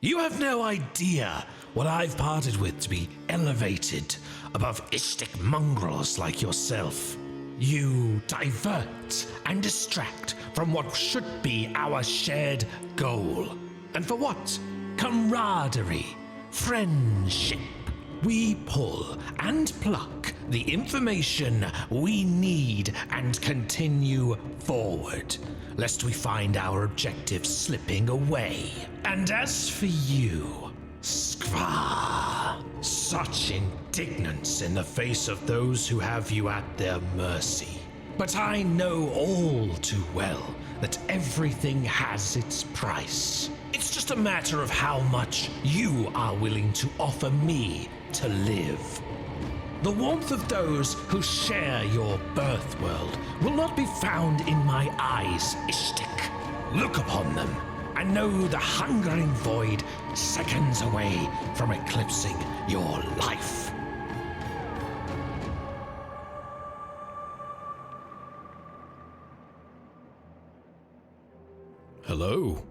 You have no idea what I've parted with to be elevated above Ishtik mongrels like yourself. You divert and distract from what should be our shared goal. And for what? Camaraderie, friendship. We pull and pluck the information we need and continue forward, lest we find our objective slipping away. And as for you, Skva, such indignance in the face of those who have you at their mercy. But I know all too well that everything has its price. It's just a matter of how much you are willing to offer me to live. The warmth of those who share your birth world will not be found in my eyes, Ishtik. Look upon them and know the hungering void seconds away from eclipsing your life. Hello.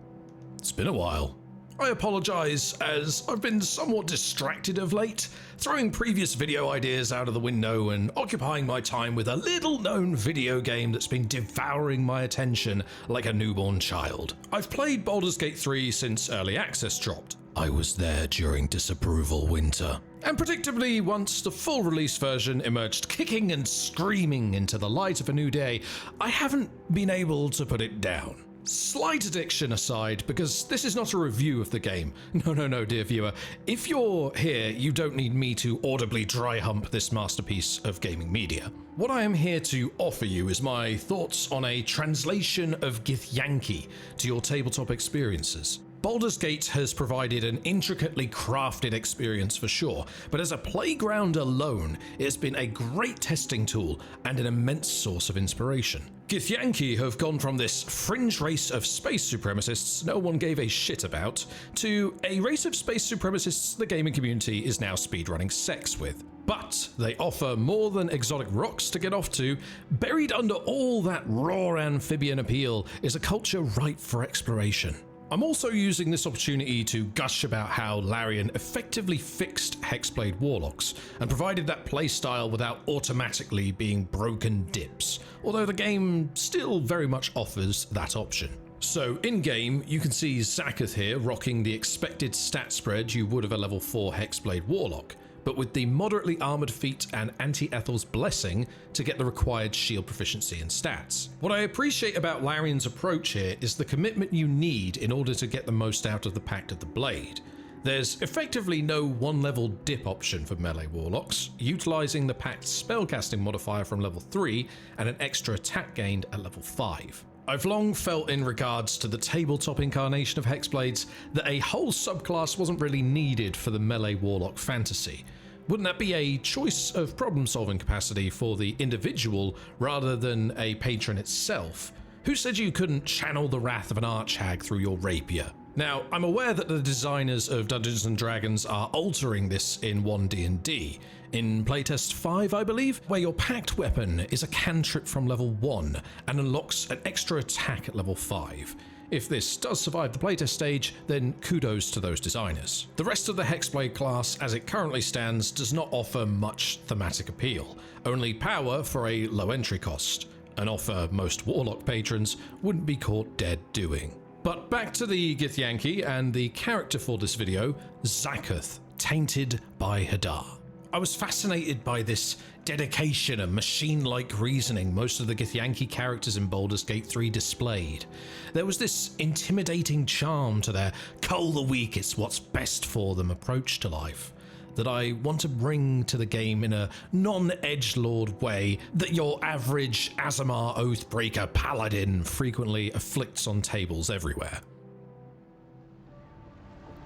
It's been a while. I apologize as I've been somewhat distracted of late, throwing previous video ideas out of the window and occupying my time with a little-known video game that's been devouring my attention like a newborn child. I've played Baldur's Gate 3 since early access dropped. I was there during disapproval winter. And predictably, once the full release version emerged kicking and screaming into the light of a new day, I haven't been able to put it down. Slight addiction aside, because this is not a review of the game. No, dear viewer. If you're here, you don't need me to audibly dry hump this masterpiece of gaming media. What I am here to offer you is my thoughts on a translation of Githyanki to your tabletop experiences. Baldur's Gate has provided an intricately crafted experience for sure, but as a playground alone, it has been a great testing tool and an immense source of inspiration. Githyanki have gone from this fringe race of space supremacists no one gave a shit about, to a race of space supremacists the gaming community is now speedrunning sex with. But they offer more than exotic rocks to get off to. Buried under all that raw amphibian appeal is a culture ripe for exploration. I'm also using this opportunity to gush about how Larian effectively fixed Hexblade Warlocks and provided that playstyle without automatically being broken dips, although the game still very much offers that option. So in-game, you can see Zakoth here rocking the expected stat spread you would of a level 4 Hexblade Warlock, but with the moderately armored feat and Anti-Ethel's Blessing to get the required shield proficiency and stats. What I appreciate about Larian's approach here is the commitment you need in order to get the most out of the Pact of the Blade. There's effectively no one-level dip option for melee warlocks, utilising the Pact's spellcasting modifier from level 3 and an extra attack gained at level 5. I've long felt in regards to the tabletop incarnation of Hexblades that a whole subclass wasn't really needed for the melee warlock fantasy. Wouldn't that be a choice of problem-solving capacity for the individual rather than a patron itself? Who said you couldn't channel the wrath of an archhag through your rapier? Now, I'm aware that the designers of Dungeons & Dragons are altering this in 1D&D, in playtest 5 I believe, where your pact weapon is a cantrip from level 1 and unlocks an extra attack at level 5. If this does survive the playtest stage, then kudos to those designers. The rest of the Hexblade class as it currently stands does not offer much thematic appeal, only power for a low entry cost, an offer most Warlock patrons wouldn't be caught dead doing. But back to the Githyanki and the character for this video, Zakoth, tainted by Hadar. I was fascinated by this dedication and machine-like reasoning most of the Githyanki characters in Baldur's Gate 3 displayed. There was this intimidating charm to their cull the weak, it's what's best for them approach to life that I want to bring to the game in a non-edgelord way that your average Aasimar Oathbreaker paladin frequently afflicts on tables everywhere.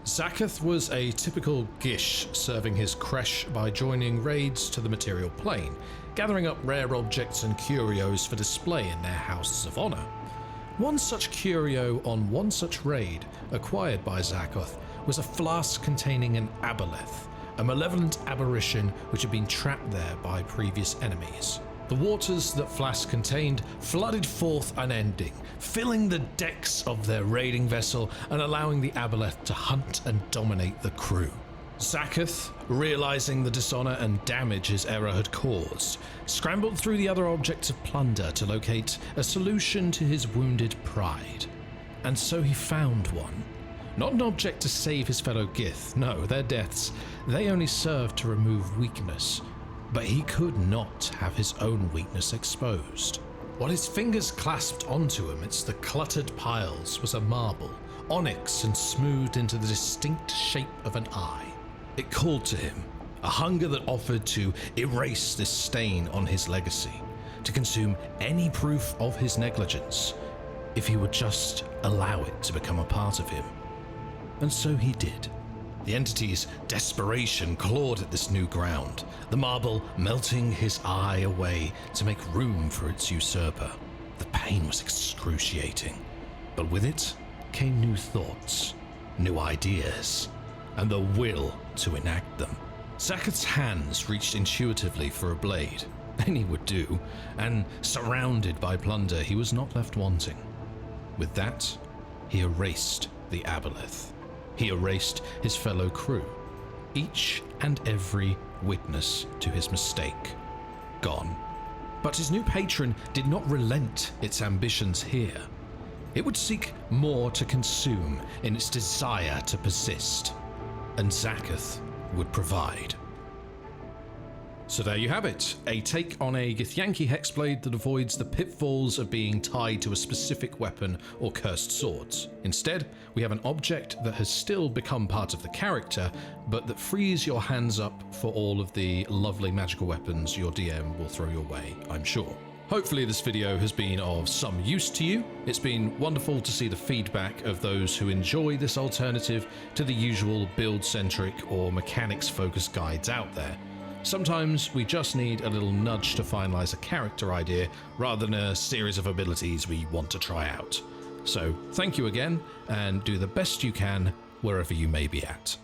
Zakoth was a typical Gish, serving his creche by joining raids to the material plane, gathering up rare objects and curios for display in their houses of honor. One such curio on one such raid, acquired by Zakoth, was a flask containing an aboleth, a malevolent aberration which had been trapped there by previous enemies. The waters that flask contained flooded forth unending, filling the decks of their raiding vessel and allowing the aboleth to hunt and dominate the crew. Zaketh, realizing the dishonor and damage his error had caused, scrambled through the other objects of plunder to locate a solution to his wounded pride. And so he found one. Not an object to save his fellow Gith, no, their deaths, they only served to remove weakness. But he could not have his own weakness exposed. What his fingers clasped onto amidst the cluttered piles was a marble, onyx and smoothed into the distinct shape of an eye. It called to him, a hunger that offered to erase this stain on his legacy, to consume any proof of his negligence, if he would just allow it to become a part of him. And so he did. The entity's desperation clawed at this new ground, the marble melting his eye away to make room for its usurper. The pain was excruciating, but with it came new thoughts, new ideas, and the will to enact them. Zaketh's hands reached intuitively for a blade. Any would do, and surrounded by plunder, he was not left wanting. With that, he erased the aboleth. He erased his fellow crew, each and every witness to his mistake. Gone. But his new patron did not relent its ambitions here. It would seek more to consume in its desire to persist, and Zaketh would provide. So there you have it, a take on a Githyanki Hexblade that avoids the pitfalls of being tied to a specific weapon or cursed swords. Instead, we have an object that has still become part of the character, but that frees your hands up for all of the lovely magical weapons your DM will throw your way, I'm sure. Hopefully this video has been of some use to you. It's been wonderful to see the feedback of those who enjoy this alternative to the usual build-centric or mechanics-focused guides out there. Sometimes we just need a little nudge to finalize a character idea rather than a series of abilities we want to try out. So thank you again, and do the best you can wherever you may be at.